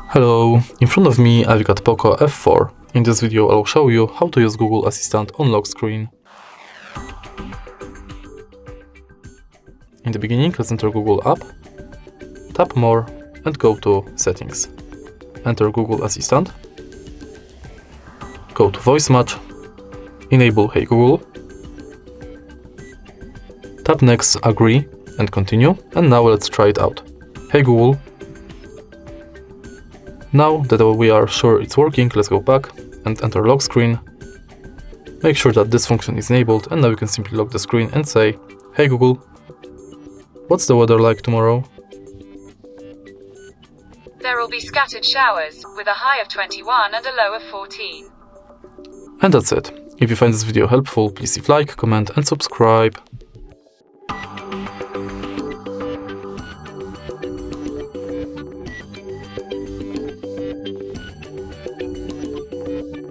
Hello, in front of me I've got POCO F4. In this video I'll show you how to use Google Assistant on lock screen. In the beginning, let's enter Google app, tap More and go to Settings. Enter Google Assistant, go to Voice Match, enable Hey Google, tap Next, Agree and Continue, and now let's try it out. Hey Google. Now that we are sure it's working, let's go back and enter lock screen. Make sure that this function is enabled, and now you can simply lock the screen and say, Hey Google, what's the weather like tomorrow? There will be scattered showers, with a high of 21 and a low of 14. And that's it. If you find this video helpful, please leave like, comment and subscribe.